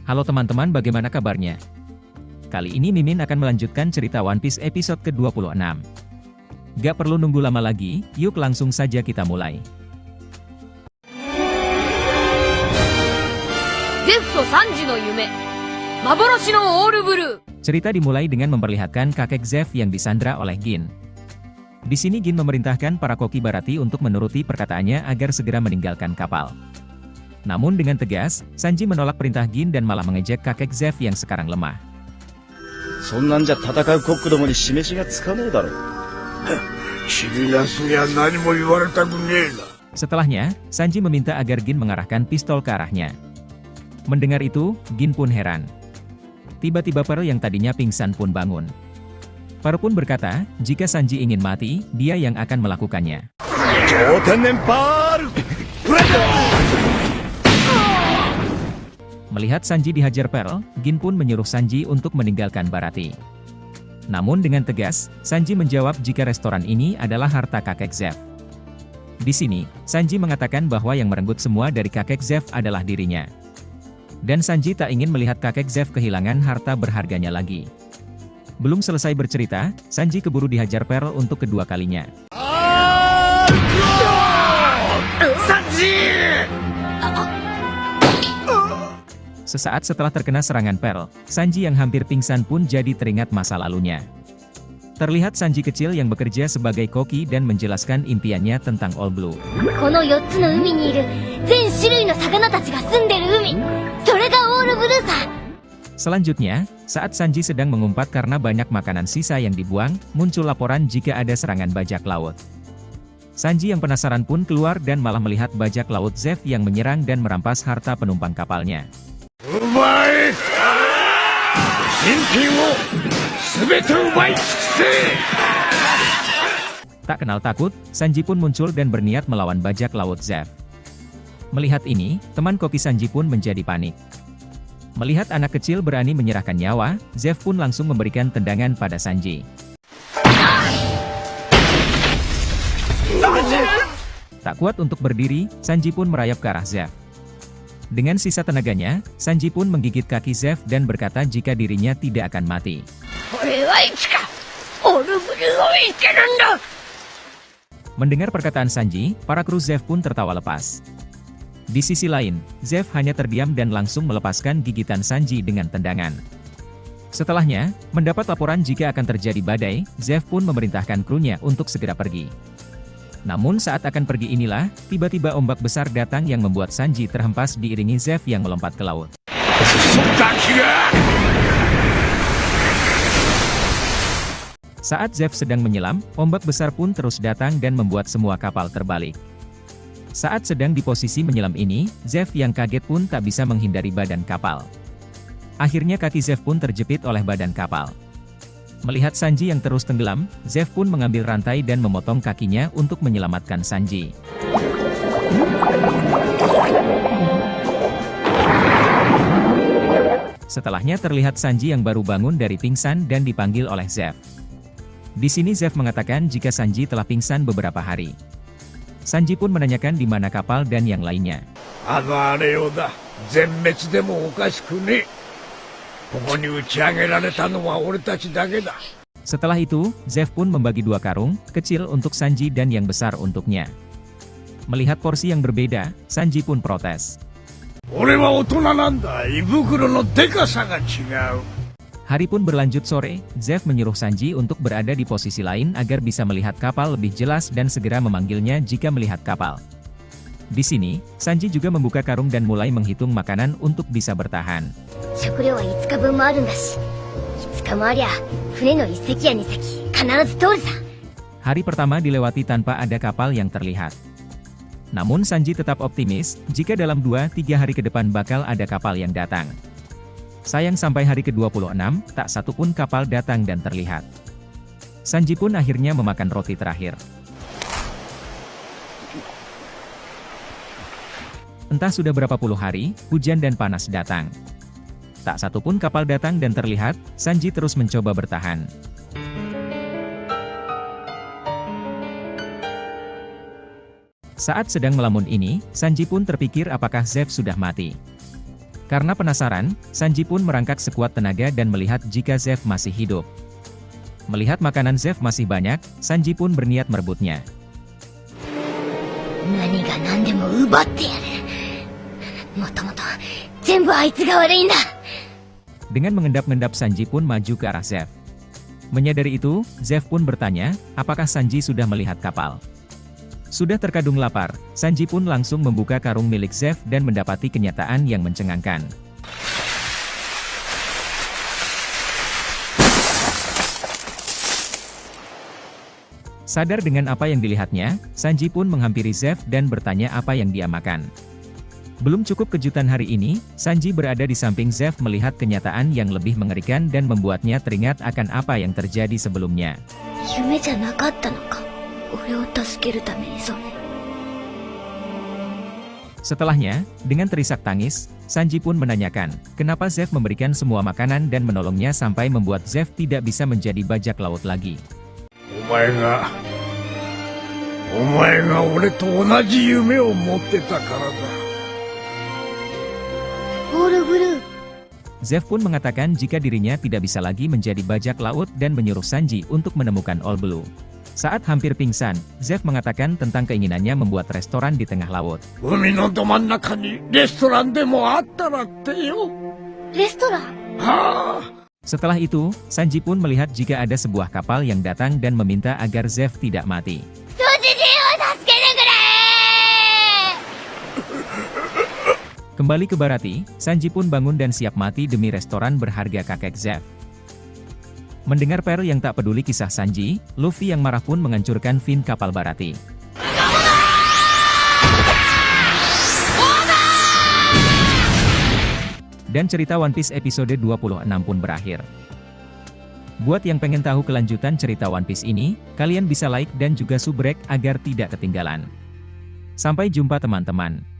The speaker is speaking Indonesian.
Halo teman-teman, bagaimana kabarnya? Kali ini Mimin akan melanjutkan cerita One Piece episode ke-26. Gak perlu nunggu lama lagi, yuk langsung saja kita mulai. Cerita dimulai dengan memperlihatkan kakek Zeff yang disandra oleh Gin. Di sini Gin memerintahkan para koki Baratie untuk menuruti perkataannya agar segera meninggalkan kapal. Namun dengan tegas, Sanji menolak perintah Gin dan malah mengejek kakek Zeff yang sekarang lemah. Setelahnya, Sanji meminta agar Gin mengarahkan pistol ke arahnya. Mendengar itu, Gin pun heran. Tiba-tiba Pearl yang tadinya pingsan pun bangun. Pearl pun berkata, jika Sanji ingin mati, dia yang akan melakukannya. Melihat Sanji dihajar Pearl, Gin pun menyuruh Sanji untuk meninggalkan Baratie. Namun dengan tegas, Sanji menjawab jika restoran ini adalah harta kakek Zeff. Di sini, Sanji mengatakan bahwa yang merenggut semua dari kakek Zeff adalah dirinya. Dan Sanji tak ingin melihat kakek Zeff kehilangan harta berharganya lagi. Belum selesai bercerita, Sanji keburu dihajar Pearl untuk kedua kalinya. Sanji! Sesaat setelah terkena serangan Pearl, Sanji yang hampir pingsan pun jadi teringat masa lalunya. Terlihat Sanji kecil yang bekerja sebagai koki dan menjelaskan impiannya tentang All Blue. Selanjutnya, saat Sanji sedang mengumpat karena banyak makanan sisa yang dibuang, muncul laporan jika ada serangan bajak laut. Sanji yang penasaran pun keluar dan malah melihat bajak laut Zeff yang menyerang dan merampas harta penumpang kapalnya. Tak kenal takut, Sanji pun muncul dan berniat melawan bajak laut Zeff. Melihat ini, teman koki Sanji pun menjadi panik. Melihat anak kecil berani menyerahkan nyawa, Zeff pun langsung memberikan tendangan pada Sanji. Tak kuat untuk berdiri, Sanji pun merayap ke arah Zeff. Dengan sisa tenaganya, Sanji pun menggigit kaki Zeff dan berkata jika dirinya tidak akan mati. Mendengar perkataan Sanji, para kru Zeff pun tertawa lepas. Di sisi lain, Zeff hanya terdiam dan langsung melepaskan gigitan Sanji dengan tendangan. Setelahnya, mendapat laporan jika akan terjadi badai, Zeff pun memerintahkan krunya untuk segera pergi. Namun saat akan pergi inilah, tiba-tiba ombak besar datang yang membuat Sanji terhempas diiringi Zeff yang melompat ke laut. Saat Zeff sedang menyelam, ombak besar pun terus datang dan membuat semua kapal terbalik. Saat sedang di posisi menyelam ini, Zeff yang kaget pun tak bisa menghindari badan kapal. Akhirnya kaki Zeff pun terjepit oleh badan kapal. Melihat Sanji yang terus tenggelam, Zeff pun mengambil rantai dan memotong kakinya untuk menyelamatkan Sanji. Setelahnya terlihat Sanji yang baru bangun dari pingsan dan dipanggil oleh Zeff. Di sini Zeff mengatakan jika Sanji telah pingsan beberapa hari. Sanji pun menanyakan di mana kapal dan yang lainnya. Setelah itu, Zeff pun membagi dua karung, kecil untuk Sanji dan yang besar untuknya. Melihat porsi yang berbeda, Sanji pun protes. Hari pun berlanjut sore, Zeff menyuruh Sanji untuk berada di posisi lain agar bisa melihat kapal lebih jelas dan segera memanggilnya jika melihat kapal. Di sini, Sanji juga membuka karung dan mulai menghitung makanan untuk bisa bertahan. Hari pertama dilewati tanpa ada kapal yang terlihat. Namun Sanji tetap optimis, jika dalam 2-3 hari ke depan bakal ada kapal yang datang. Sayang sampai hari ke-26, tak satu pun kapal datang dan terlihat. Sanji pun akhirnya memakan roti terakhir. Entah sudah berapa puluh hari, hujan dan panas datang. Tak satu pun kapal datang dan terlihat, Sanji terus mencoba bertahan. Saat sedang melamun ini, Sanji pun terpikir apakah Zeff sudah mati. Karena penasaran, Sanji pun merangkak sekuat tenaga dan melihat jika Zeff masih hidup. Melihat makanan Zeff masih banyak, Sanji pun berniat merebutnya. Dengan mengendap-endap Sanji pun maju ke arah Zeff. Menyadari itu, Zeff pun bertanya, apakah Sanji sudah melihat kapal. Sudah terkadung lapar, Sanji pun langsung membuka karung milik Zeff dan mendapati kenyataan yang mencengangkan. Sadar dengan apa yang dilihatnya, Sanji pun menghampiri Zeff dan bertanya apa yang dia makan. Belum cukup kejutan hari ini, Sanji berada di samping Zeff melihat kenyataan yang lebih mengerikan dan membuatnya teringat akan apa yang terjadi sebelumnya. Setelahnya, dengan terisak tangis, Sanji pun menanyakan, kenapa Zeff memberikan semua makanan dan menolongnya sampai membuat Zeff tidak bisa menjadi bajak laut lagi. Zeff pun mengatakan jika dirinya tidak bisa lagi menjadi bajak laut dan menyuruh Sanji untuk menemukan All Blue. Saat hampir pingsan, Zeff mengatakan tentang keinginannya membuat restoran di tengah laut. Setelah itu, Sanji pun melihat jika ada sebuah kapal yang datang dan meminta agar Zeff tidak mati. Kembali ke Baratie, Sanji pun bangun dan siap mati demi restoran berharga kakek Zeff. Mendengar Pearl yang tak peduli kisah Sanji, Luffy yang marah pun menghancurkan fin kapal Baratie. Dan cerita One Piece episode 26 pun berakhir. Buat yang pengen tahu kelanjutan cerita One Piece ini, kalian bisa like dan juga subrek agar tidak ketinggalan. Sampai jumpa teman-teman.